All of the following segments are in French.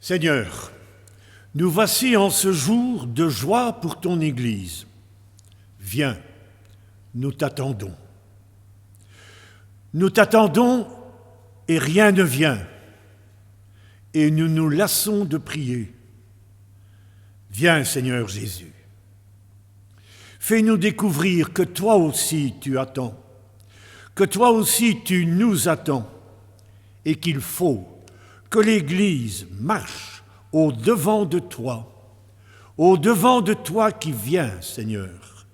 Seigneur, nous voici en ce jour de joie pour ton Église. Viens, nous t'attendons. Nous t'attendons et rien ne vient, et nous nous lassons de prier. Viens, Seigneur Jésus. Fais-nous découvrir que toi aussi tu attends, que toi aussi tu nous attends, et qu'il faut que l'Église marche au-devant de toi qui viens, Seigneur.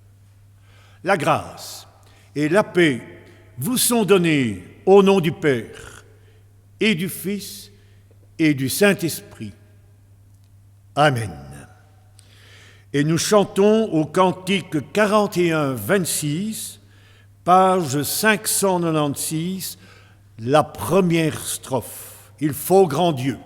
La grâce et la paix vous sont données au nom du Père et du Fils et du Saint-Esprit. Amen. Et nous chantons au cantique 41, 26, page 596, la première strophe. Il faut grand Dieu.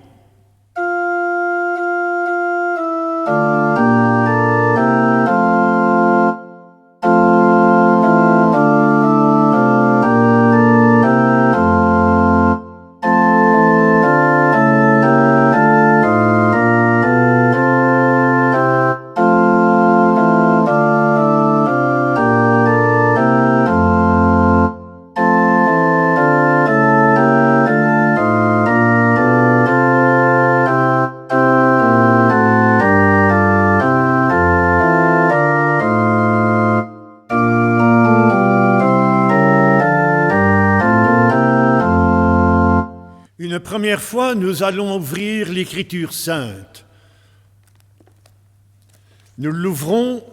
Une première fois, nous allons ouvrir l'Écriture sainte. Nous l'ouvrons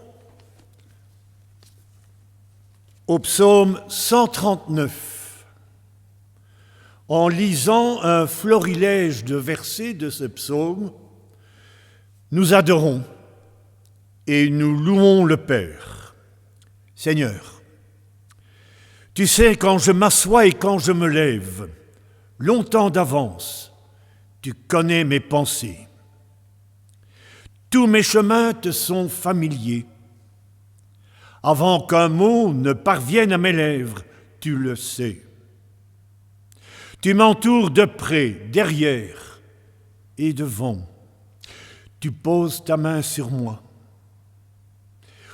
au psaume 139. En lisant un florilège de versets de ce psaume, nous adorons et nous louons le Père. Seigneur, tu sais quand je m'assois et quand je me lève, longtemps d'avance, tu connais mes pensées. Tous mes chemins te sont familiers. Avant qu'un mot ne parvienne à mes lèvres, tu le sais. Tu m'entoures de près, derrière et devant. Tu poses ta main sur moi.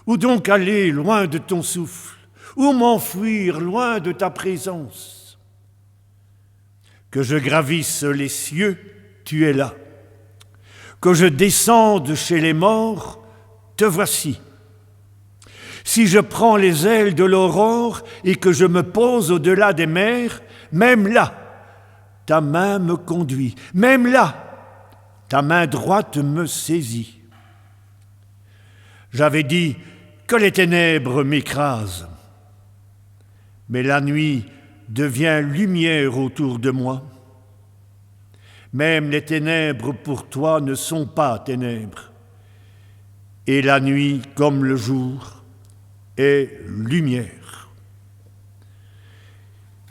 Où donc aller loin de ton souffle? Où m'enfuir loin de ta présence? Que je gravisse les cieux, tu es là. Que je descende chez les morts, te voici. Si je prends les ailes de l'aurore et que je me pose au-delà des mers, même là, ta main me conduit. Même là, ta main droite me saisit. J'avais dit que les ténèbres m'écrasent, mais la nuit devient lumière autour de moi. Même les ténèbres pour toi ne sont pas ténèbres, et la nuit, comme le jour, est lumière.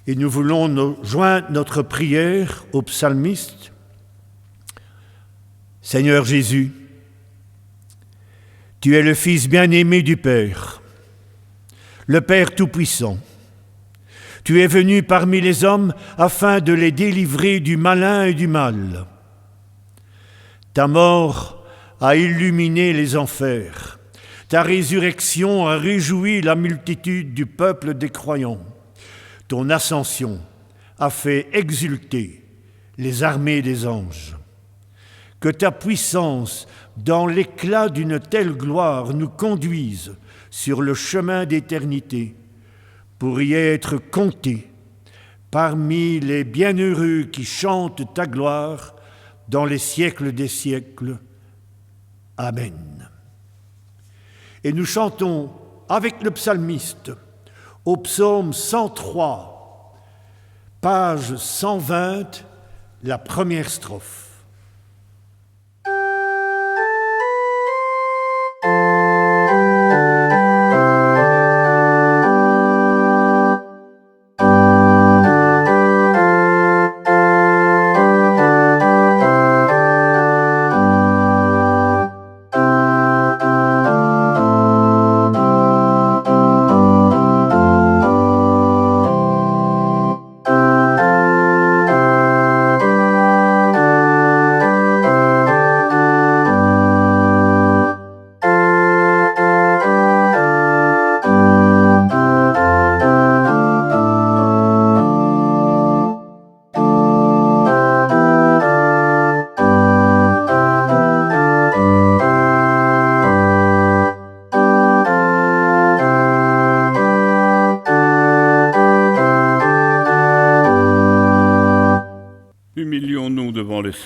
Et nous voulons joindre notre prière au psalmiste. Seigneur Jésus, tu es le Fils bien-aimé du Père, le Père tout-puissant. Tu es venu parmi les hommes afin de les délivrer du malin et du mal. Ta mort a illuminé les enfers. Ta résurrection a réjoui la multitude du peuple des croyants. Ton ascension a fait exulter les armées des anges. Que ta puissance, dans l'éclat d'une telle gloire, nous conduise sur le chemin d'éternité, pour y être compté parmi les bienheureux qui chantent ta gloire dans les siècles des siècles. Amen. Et nous chantons avec le psalmiste au psaume 103, page 120, la première strophe.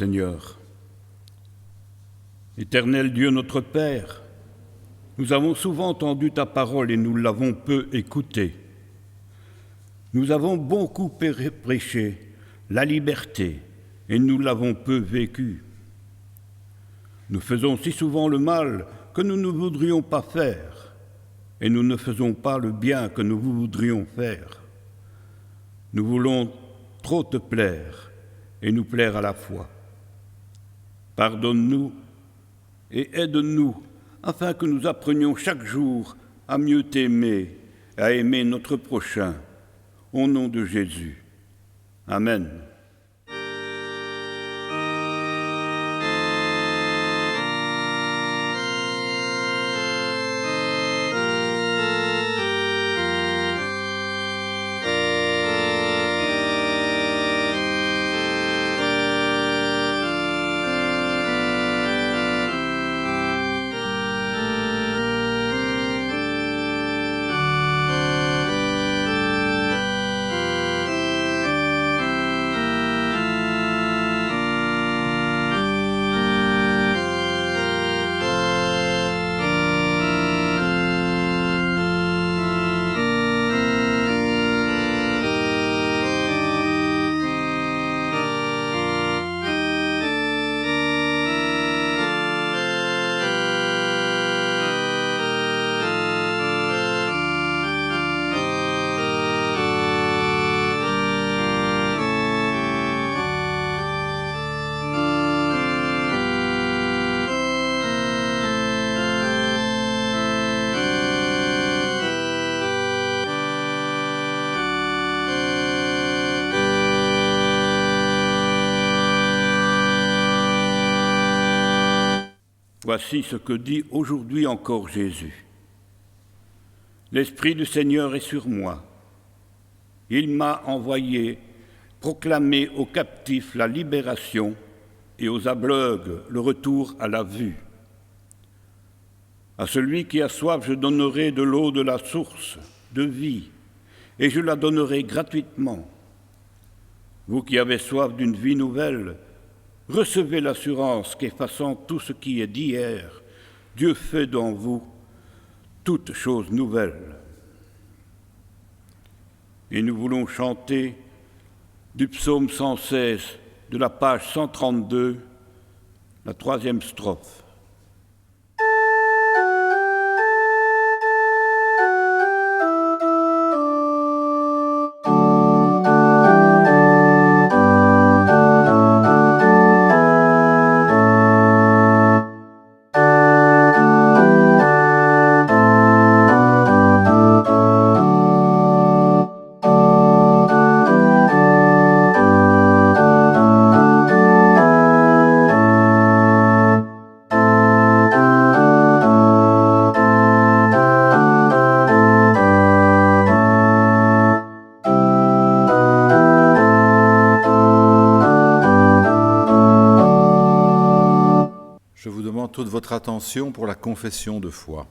Seigneur. Éternel Dieu notre Père, nous avons souvent entendu ta parole et nous l'avons peu écoutée. Nous avons beaucoup prêché la liberté et nous l'avons peu vécue. Nous faisons si souvent le mal que nous ne voudrions pas faire et nous ne faisons pas le bien que nous voudrions faire. Nous voulons trop te plaire et nous plaire à la fois. Pardonne-nous et aide-nous afin que nous apprenions chaque jour à mieux t'aimer, à aimer notre prochain. Au nom de Jésus. Amen. Voici ce que dit aujourd'hui encore Jésus. L'Esprit du Seigneur est sur moi. Il m'a envoyé proclamer aux captifs la libération et aux aveugles le retour à la vue. À celui qui a soif, je donnerai de l'eau de la source de vie, et je la donnerai gratuitement. Vous qui avez soif d'une vie nouvelle, recevez l'assurance qu'effaçant tout ce qui est d'hier, Dieu fait dans vous toutes choses nouvelles. Et nous voulons chanter du psaume 116, de la page 132, la 3e strophe. Je vous demande toute votre attention pour la confession de foi.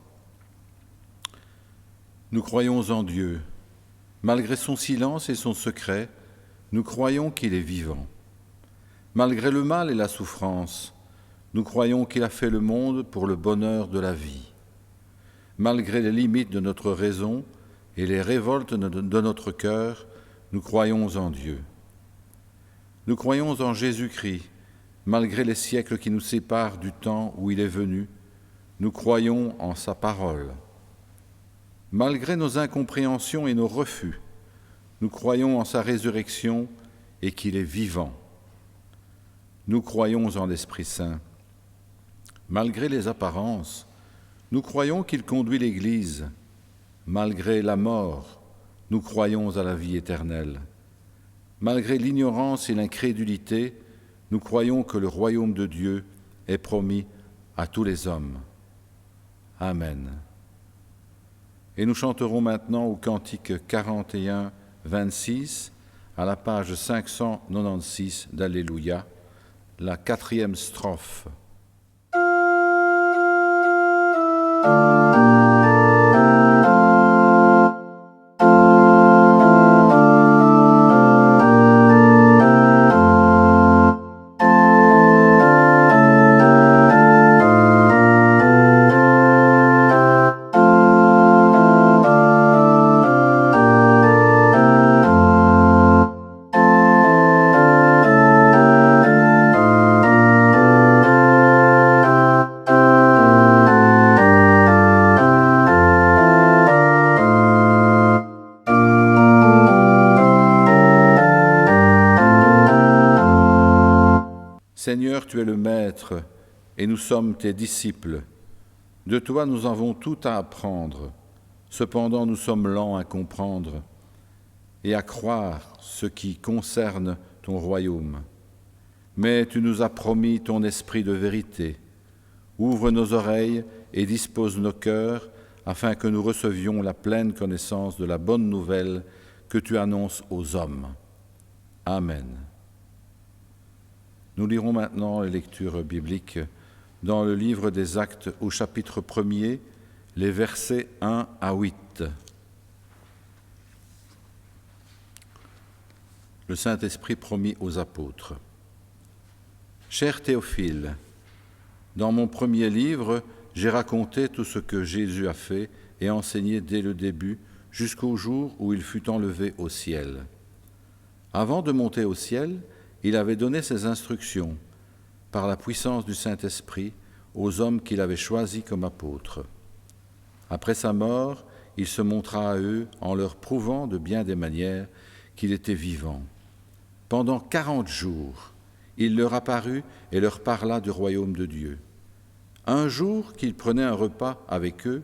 Nous croyons en Dieu. Malgré son silence et son secret, nous croyons qu'il est vivant. Malgré le mal et la souffrance, nous croyons qu'il a fait le monde pour le bonheur de la vie. Malgré les limites de notre raison et les révoltes de notre cœur, nous croyons en Dieu. Nous croyons en Jésus-Christ. Malgré les siècles qui nous séparent du temps où il est venu, nous croyons en sa parole. Malgré nos incompréhensions et nos refus, nous croyons en sa résurrection et qu'il est vivant. Nous croyons en l'Esprit Saint. Malgré les apparences, nous croyons qu'il conduit l'Église. Malgré la mort, nous croyons à la vie éternelle. Malgré l'ignorance et l'incrédulité, nous croyons que le royaume de Dieu est promis à tous les hommes. Amen. Et nous chanterons maintenant au cantique 41, 26, à la page 596 d'Alléluia, la 4e strophe. Seigneur, tu es le Maître, et nous sommes tes disciples. De toi nous avons tout à apprendre. Cependant nous sommes lents à comprendre et à croire ce qui concerne ton royaume. Mais tu nous as promis ton esprit de vérité. Ouvre nos oreilles et dispose nos cœurs afin que nous recevions la pleine connaissance de la bonne nouvelle que tu annonces aux hommes. Amen. Nous lirons maintenant les lectures bibliques dans le livre des Actes au chapitre 1er, les versets 1 à 8. Le Saint-Esprit promis aux apôtres. Cher Théophile, dans mon premier livre, j'ai raconté tout ce que Jésus a fait et enseigné dès le début, jusqu'au jour où il fut enlevé au ciel. Avant de monter au ciel, il avait donné ses instructions, par la puissance du Saint-Esprit, aux hommes qu'il avait choisis comme apôtres. Après sa mort, il se montra à eux en leur prouvant de bien des manières qu'il était vivant. Pendant 40 jours, il leur apparut et leur parla du royaume de Dieu. Un jour qu'il prenait un repas avec eux,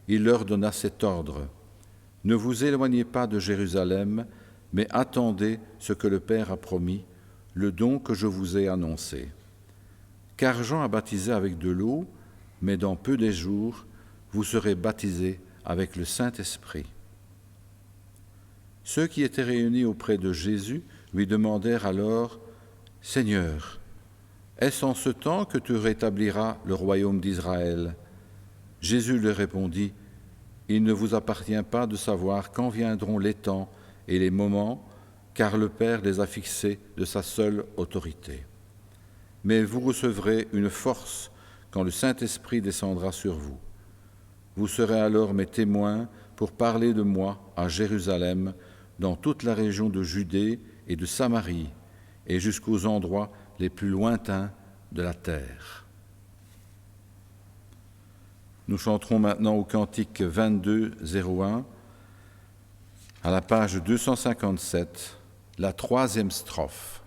il leur donna cet ordre : « Ne vous éloignez pas de Jérusalem, mais attendez ce que le Père a promis, le don que je vous ai annoncé. Car Jean a baptisé avec de l'eau, mais dans peu de jours, vous serez baptisés avec le Saint-Esprit. » Ceux qui étaient réunis auprès de Jésus lui demandèrent alors : « Seigneur, est-ce en ce temps que tu rétabliras le royaume d'Israël ?» Jésus leur répondit : « Il ne vous appartient pas de savoir quand viendront les temps et les moments, car le Père les a fixés de sa seule autorité. Mais vous recevrez une force quand le Saint-Esprit descendra sur vous. Vous serez alors mes témoins pour parler de moi à Jérusalem, dans toute la région de Judée et de Samarie, et jusqu'aux endroits les plus lointains de la terre. » Nous chanterons maintenant au cantique 22, 01, à la page 257, la 3e strophe.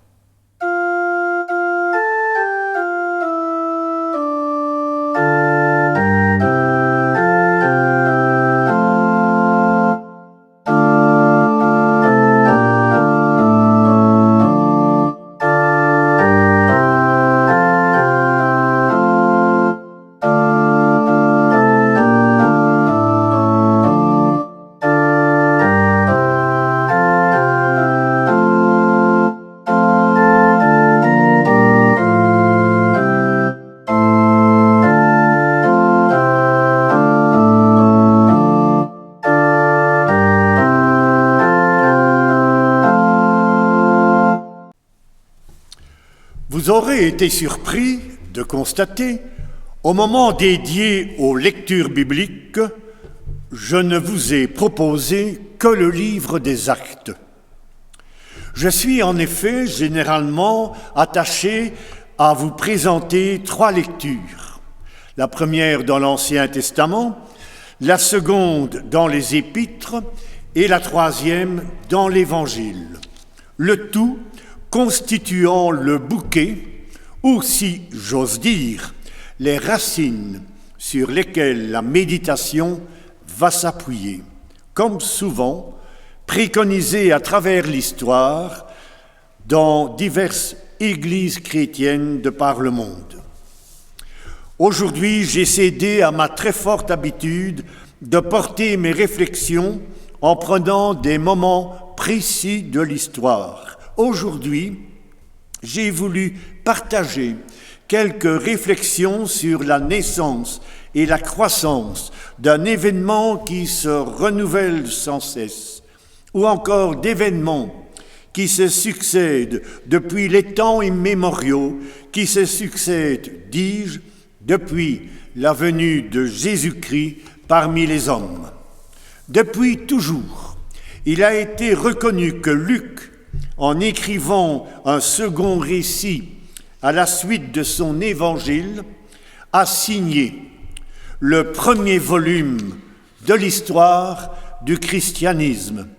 Vous aurez été surpris de constater, au moment dédié aux lectures bibliques, je ne vous ai proposé que le livre des Actes. Je suis en effet généralement attaché à vous présenter 3 lectures. La première dans l'Ancien Testament, la seconde dans les Épîtres et la 3e dans l'Évangile. Le tout constituant le bouquet, ou si j'ose dire, les racines sur lesquelles la méditation va s'appuyer, comme souvent préconisé à travers l'histoire dans diverses églises chrétiennes de par le monde. Aujourd'hui, j'ai cédé à ma très forte habitude de porter mes réflexions en prenant des moments précis de l'histoire. Aujourd'hui, j'ai voulu partager quelques réflexions sur la naissance et la croissance d'un événement qui se renouvelle sans cesse, ou encore d'événements qui se succèdent depuis les temps immémoriaux, qui se succèdent, dis-je, depuis la venue de Jésus-Christ parmi les hommes. Depuis toujours, il a été reconnu que Luc, en écrivant un second récit à la suite de son évangile, a signé le premier volume de l'histoire du christianisme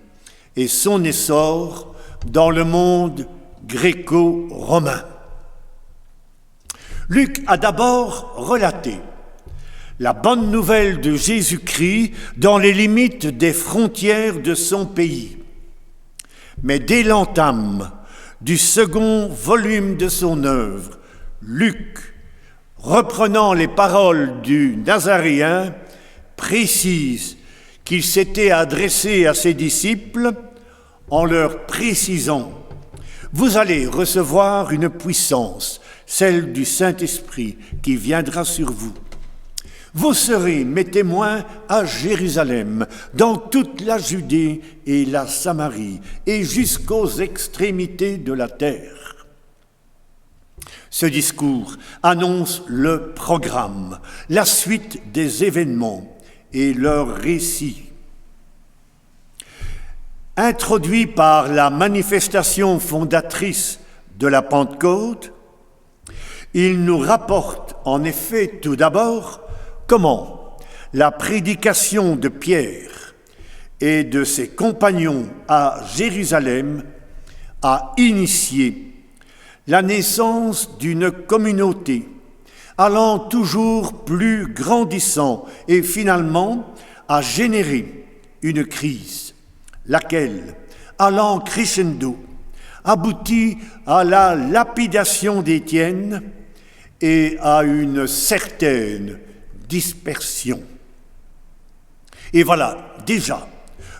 et son essor dans le monde gréco-romain. Luc a d'abord relaté la bonne nouvelle de Jésus-Christ dans les limites des frontières de son pays. Mais dès l'entame du second volume de son œuvre, Luc, reprenant les paroles du Nazaréen, précise qu'il s'était adressé à ses disciples en leur précisant « Vous allez recevoir une puissance, celle du Saint-Esprit, qui viendra sur vous. Vous serez mes témoins à Jérusalem, dans toute la Judée et la Samarie, et jusqu'aux extrémités de la terre. » Ce discours annonce le programme, la suite des événements et leur récit. Introduit par la manifestation fondatrice de la Pentecôte, il nous rapporte en effet tout d'abord comment la prédication de Pierre et de ses compagnons à Jérusalem a initié la naissance d'une communauté allant toujours plus grandissant et finalement a généré une crise, laquelle, allant crescendo, aboutit à la lapidation d'Étienne et à une certaine dispersion. Et voilà déjà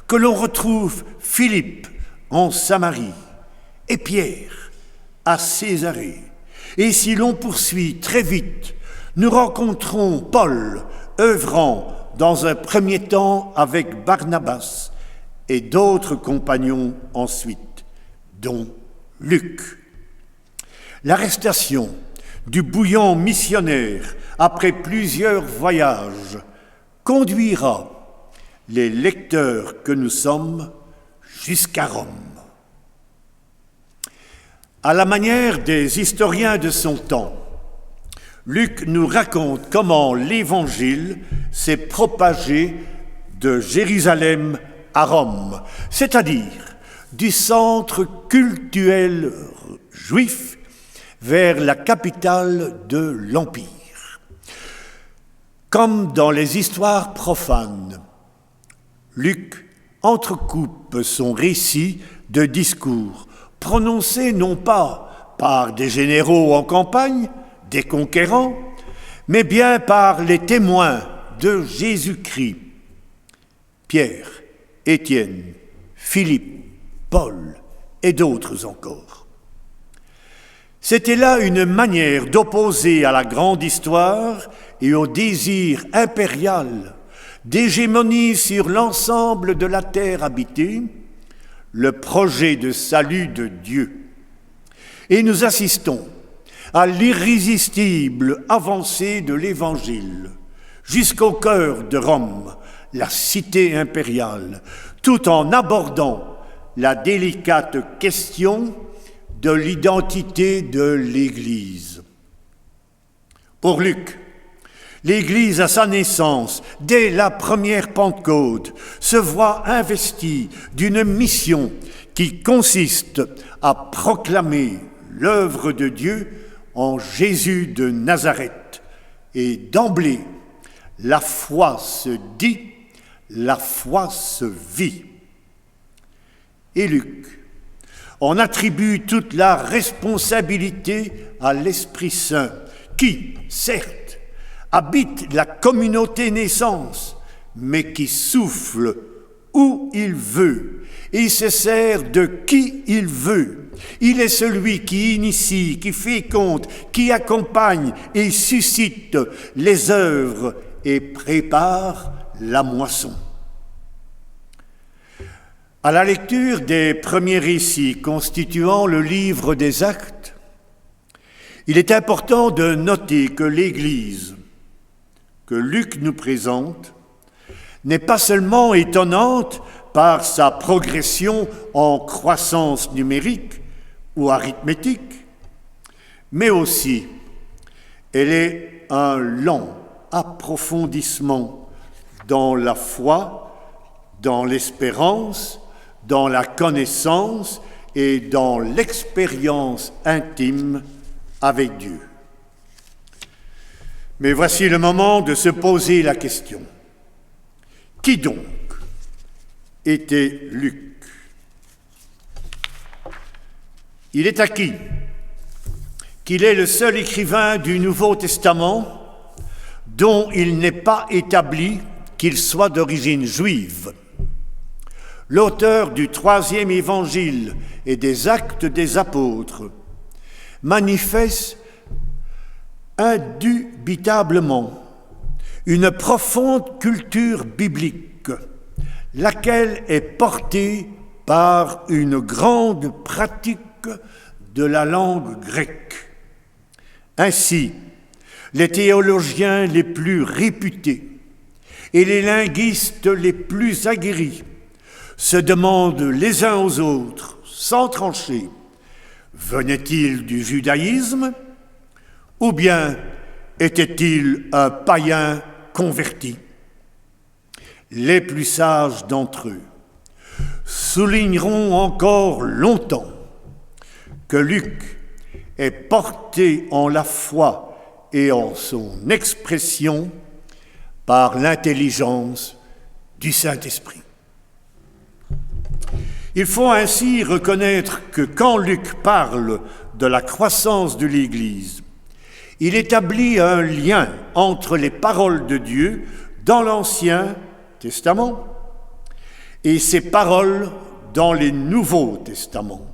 que l'on retrouve Philippe en Samarie et Pierre à Césarée. Et si l'on poursuit très vite, nous rencontrons Paul œuvrant dans un premier temps avec Barnabas et d'autres compagnons ensuite, dont Luc. L'arrestation du bouillon missionnaire après plusieurs voyages conduira les lecteurs que nous sommes jusqu'à Rome. À la manière des historiens de son temps, Luc nous raconte comment l'Évangile s'est propagé de Jérusalem à Rome, c'est-à-dire du centre cultuel juif vers la capitale de l'Empire. Comme dans les histoires profanes, Luc entrecoupe son récit de discours prononcés non pas par des généraux en campagne, des conquérants, mais bien par les témoins de Jésus-Christ, Pierre, Étienne, Philippe, Paul et d'autres encore. C'était là une manière d'opposer à la grande histoire et au désir impérial d'hégémonie sur l'ensemble de la terre habitée, le projet de salut de Dieu. Et nous assistons à l'irrésistible avancée de l'Évangile jusqu'au cœur de Rome, la cité impériale, tout en abordant la délicate question de l'identité de l'Église. Pour Luc, l'Église à sa naissance, dès la première Pentecôte, se voit investie d'une mission qui consiste à proclamer l'œuvre de Dieu en Jésus de Nazareth. Et d'emblée, la foi se dit, la foi se vit. Et Luc en attribue toute la responsabilité à l'Esprit Saint, qui, certes, habite la communauté naissance, mais qui souffle où il veut et se sert de qui il veut. Il est celui qui initie, qui féconde, qui accompagne et suscite les œuvres et prépare la moisson. À la lecture des premiers récits constituant le livre des Actes, il est important de noter que l'Église que Luc nous présente n'est pas seulement étonnante par sa progression en croissance numérique ou arithmétique, mais aussi elle est un lent approfondissement dans la foi, dans l'espérance, dans la connaissance et dans l'expérience intime avec Dieu. Mais voici le moment de se poser la question. Qui donc était Luc? Il est acquis qu'il est le seul écrivain du Nouveau Testament dont il n'est pas établi qu'il soit d'origine juive. L'auteur du 3e évangile et des Actes des Apôtres manifeste indubitablement une profonde culture biblique, laquelle est portée par une grande pratique de la langue grecque. Ainsi, les théologiens les plus réputés et les linguistes les plus aguerris se demandent les uns aux autres, sans trancher, venait-il du judaïsme ou bien était-il un païen converti? Les plus sages d'entre eux souligneront encore longtemps que Luc est porté en la foi et en son expression par l'intelligence du Saint-Esprit. Il faut ainsi reconnaître que quand Luc parle de la croissance de l'Église, il établit un lien entre les paroles de Dieu dans l'Ancien Testament et ses paroles dans les Nouveaux Testaments,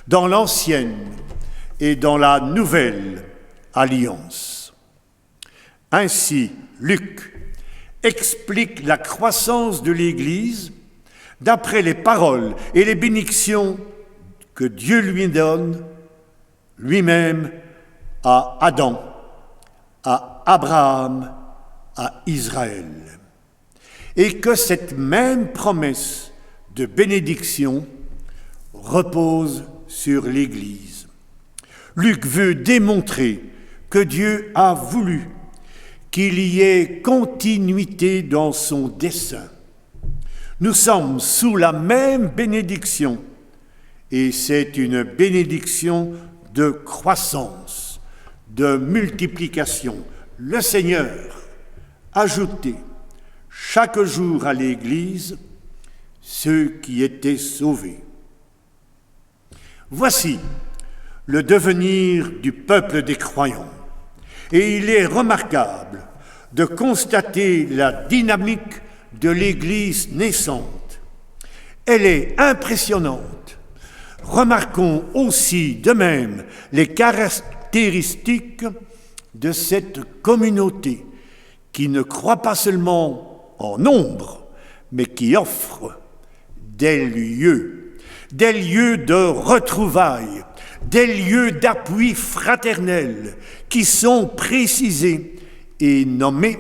dans l'Ancienne et dans la Nouvelle Alliance. Ainsi, Luc explique la croissance de l'Église d'après les paroles et les bénédictions que Dieu lui donne lui-même à Adam, à Abraham, à Israël. Et que cette même promesse de bénédiction repose sur l'Église. Luc veut démontrer que Dieu a voulu qu'il y ait continuité dans son dessein. Nous sommes sous la même bénédiction et c'est une bénédiction de croissance, de multiplication. Le Seigneur ajoutait chaque jour à l'Église ceux qui étaient sauvés. Voici le devenir du peuple des croyants. Et il est remarquable de constater la dynamique de l'Église naissante. Elle est impressionnante. Remarquons aussi de même les caractéristiques de cette communauté qui ne croit pas seulement en nombre, mais qui offre des lieux de retrouvailles, des lieux d'appui fraternel qui sont précisés et nommés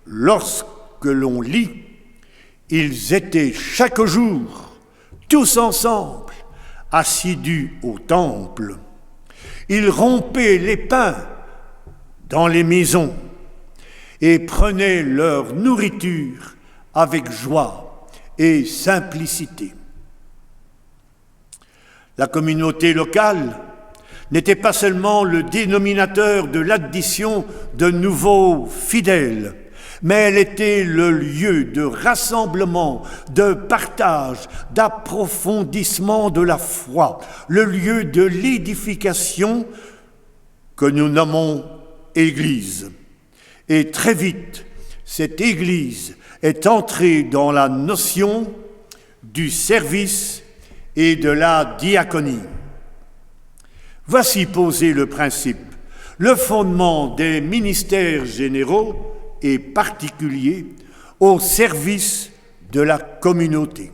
lorsque l'on lit « Ils étaient chaque jour, tous ensemble, assidus au temple. Ils rompaient les pains dans les maisons et prenaient leur nourriture avec joie et simplicité. » La communauté locale n'était pas seulement le dénominateur de l'addition de nouveaux fidèles, mais elle était le lieu de rassemblement, de partage, d'approfondissement de la foi, le lieu de l'édification que nous nommons Église. Et très vite, cette Église est entrée dans la notion du service et de la diaconie. Voici posé le principe, le fondement des ministères généraux et particuliers au service de la communauté.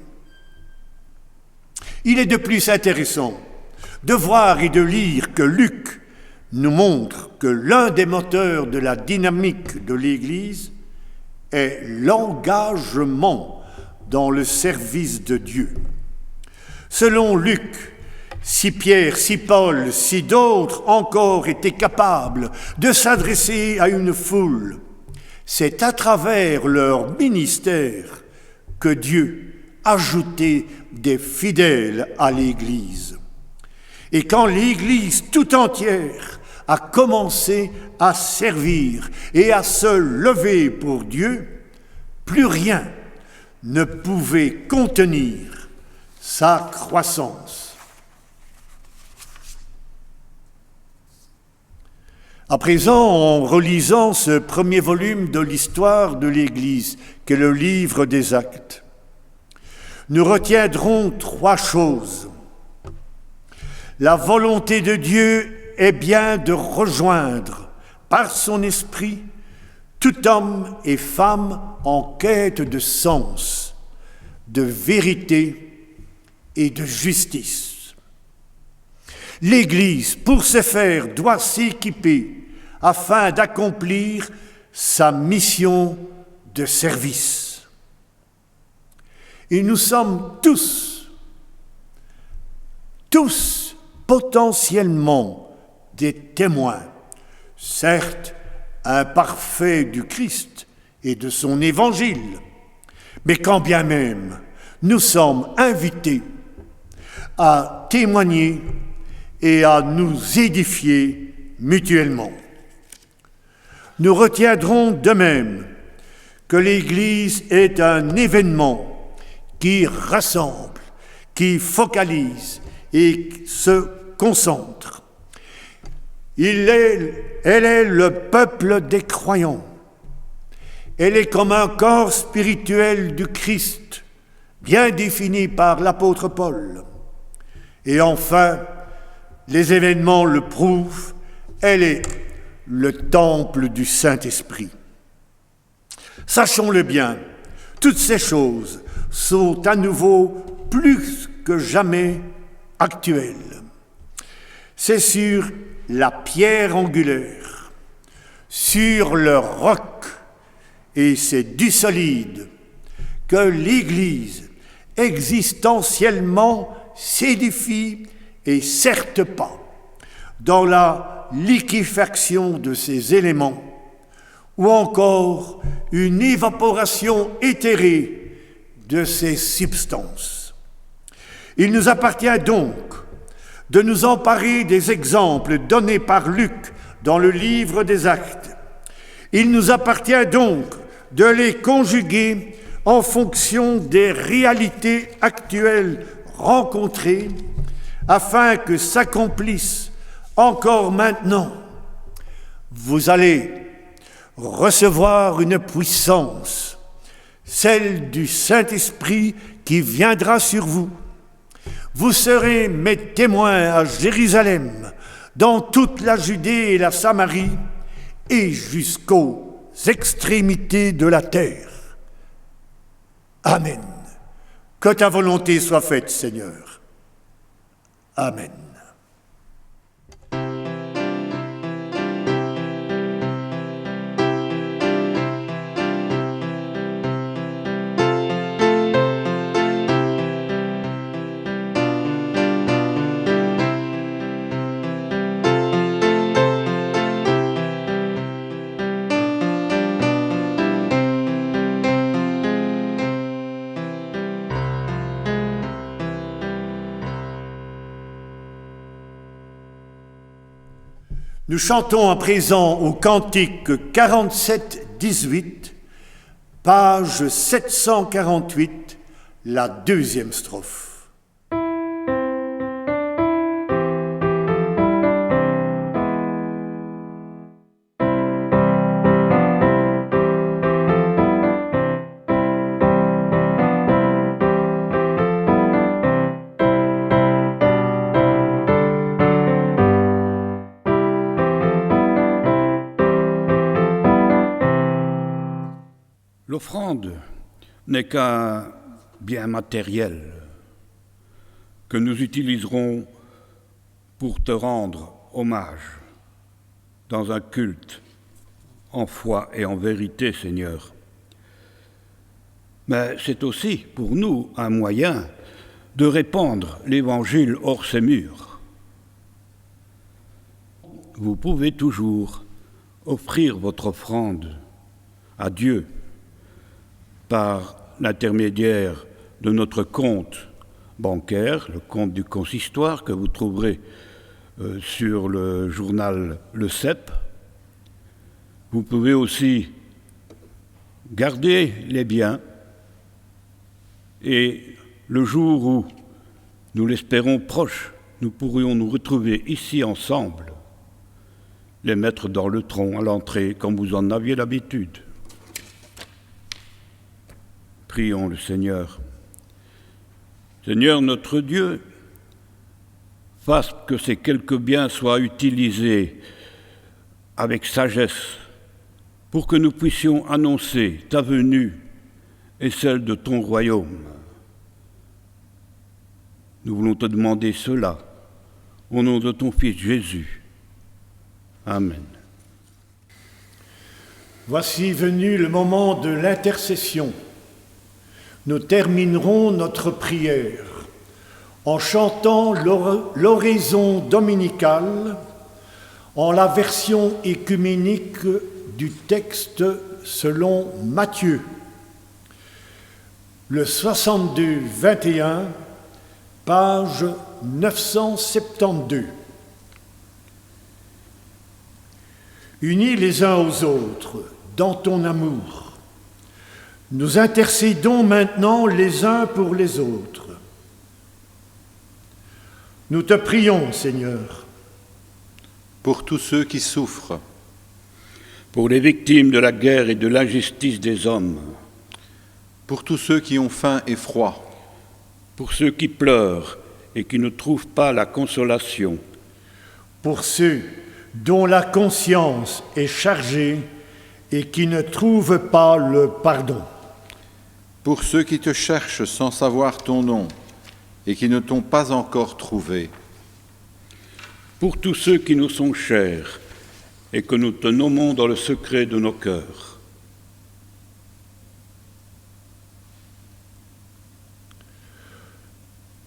Il est de plus intéressant de voir et de lire que Luc nous montre que l'un des moteurs de la dynamique de l'Église est l'engagement dans le service de Dieu. Selon Luc, si Pierre, si Paul, si d'autres encore étaient capables de s'adresser à une foule, c'est à travers leur ministère que Dieu ajoutait des fidèles à l'Église. Et quand l'Église tout entière a commencé à servir et à se lever pour Dieu, plus rien ne pouvait contenir sa croissance. À présent, en relisant ce premier volume de l'histoire de l'Église, qu'est le livre des Actes, nous retiendrons 3 choses. La volonté de Dieu est bien de rejoindre par son esprit tout homme et femme en quête de sens, de vérité et de justice. L'Église, pour ce faire, doit s'équiper afin d'accomplir sa mission de service. Et nous sommes tous potentiellement des témoins, certes imparfaits du Christ et de son évangile, mais quand bien même nous sommes invités à témoigner et à nous édifier mutuellement. Nous retiendrons de même que l'Église est un événement qui rassemble, qui focalise et se concentre. Elle est le peuple des croyants. Elle est comme un corps spirituel du Christ, bien défini par l'apôtre Paul. Et enfin, les événements le prouvent, elle est le temple du Saint-Esprit. Sachons-le bien, toutes ces choses sont à nouveau plus que jamais actuelles. C'est sur la pierre angulaire, sur le roc, et c'est du solide, que l'Église existentiellement s'édifie et certes pas dans la liquéfaction de ses éléments ou encore une évaporation éthérée de ses substances. Il nous appartient donc de nous emparer des exemples donnés par Luc dans le livre des Actes. Il nous appartient donc de les conjuguer en fonction des réalités actuelles rencontrées afin que s'accomplisse encore maintenant. Vous allez recevoir une puissance, celle du Saint-Esprit qui viendra sur vous. Vous serez mes témoins à Jérusalem, dans toute la Judée et la Samarie, et jusqu'aux extrémités de la terre. Amen. Que ta volonté soit faite, Seigneur. Amen. Nous chantons à présent au cantique 47-18, page 748, la 2e strophe. L'offrande n'est qu'un bien matériel que nous utiliserons pour te rendre hommage dans un culte en foi et en vérité, Seigneur. Mais c'est aussi pour nous un moyen de répandre l'Évangile hors ces murs. Vous pouvez toujours offrir votre offrande à Dieu par l'intermédiaire de notre compte bancaire, le compte du consistoire que vous trouverez sur le journal Le CEP. Vous pouvez aussi garder les biens et le jour où, nous l'espérons proche, nous pourrions nous retrouver ici ensemble, les mettre dans le tronc à l'entrée comme vous en aviez l'habitude. Prions le Seigneur. Seigneur notre Dieu, fasse que ces quelques biens soient utilisés avec sagesse pour que nous puissions annoncer ta venue et celle de ton royaume. Nous voulons te demander cela au nom de ton Fils Jésus. Amen. Voici venu le moment de l'intercession. Nous terminerons notre prière en chantant l'oraison dominicale en la version écuménique du texte selon Matthieu, le 62-21, page 972. Unis les uns aux autres dans ton amour, nous intercédons maintenant les uns pour les autres. Nous te prions, Seigneur, pour tous ceux qui souffrent, pour les victimes de la guerre et de l'injustice des hommes, pour tous ceux qui ont faim et froid, pour ceux qui pleurent et qui ne trouvent pas la consolation, pour ceux dont la conscience est chargée et qui ne trouvent pas le pardon, pour ceux qui te cherchent sans savoir ton nom et qui ne t'ont pas encore trouvé, pour tous ceux qui nous sont chers et que nous te nommons dans le secret de nos cœurs.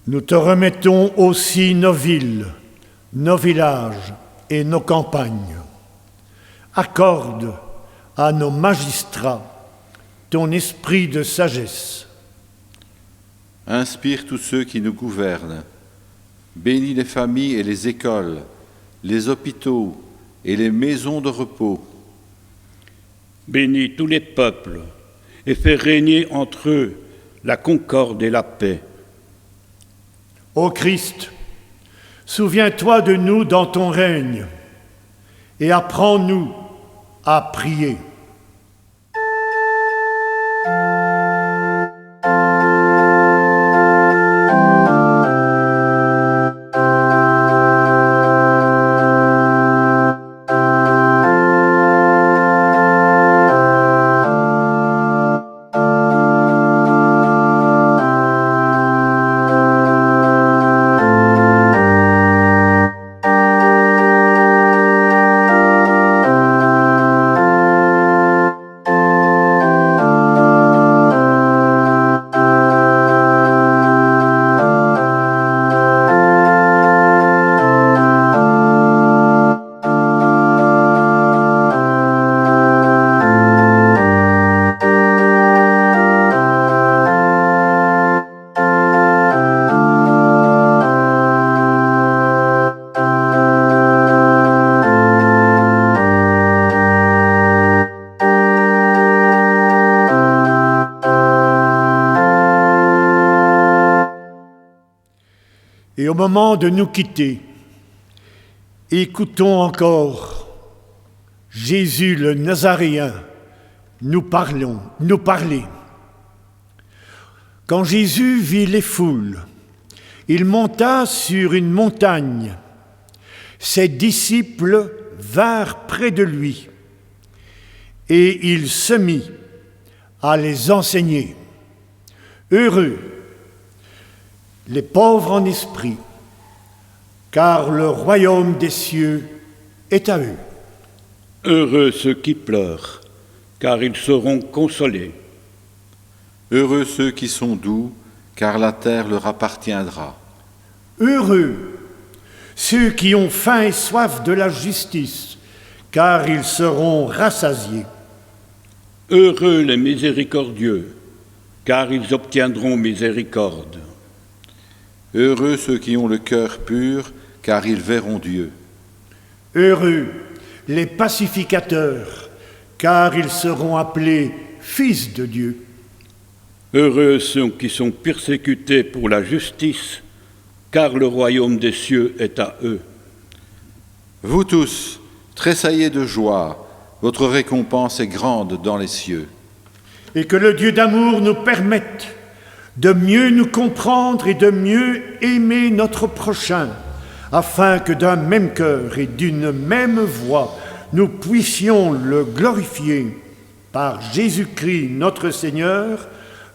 Nous te remettons aussi nos villes, nos villages et nos campagnes. Accorde à nos magistrats ton esprit de sagesse. Inspire tous ceux qui nous gouvernent. Bénis les familles et les écoles, les hôpitaux et les maisons de repos. Bénis tous les peuples et fais régner entre eux la concorde et la paix. Ô Christ, souviens-toi de nous dans ton règne et apprends-nous à prier. Et au moment de nous quitter, écoutons encore Jésus le Nazaréen nous parler. Quand Jésus vit les foules, il monta sur une montagne. Ses disciples vinrent près de lui et il se mit à les enseigner. Heureux les pauvres en esprit, car le royaume des cieux est à eux. Heureux ceux qui pleurent, car ils seront consolés. Heureux ceux qui sont doux, car la terre leur appartiendra. Heureux ceux qui ont faim et soif de la justice, car ils seront rassasiés. Heureux les miséricordieux, car ils obtiendront miséricorde. Heureux ceux qui ont le cœur pur, car ils verront Dieu. Heureux les pacificateurs, car ils seront appelés fils de Dieu. Heureux ceux qui sont persécutés pour la justice, car le royaume des cieux est à eux. Vous tous, tressaillez de joie, votre récompense est grande dans les cieux. Et que le Dieu d'amour nous permette de mieux nous comprendre et de mieux aimer notre prochain, afin que d'un même cœur et d'une même voix, nous puissions le glorifier par Jésus-Christ notre Seigneur,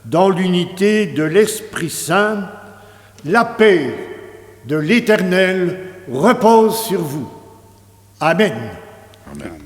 dans l'unité de l'Esprit Saint. La paix de l'Éternel repose sur vous. Amen. Amen.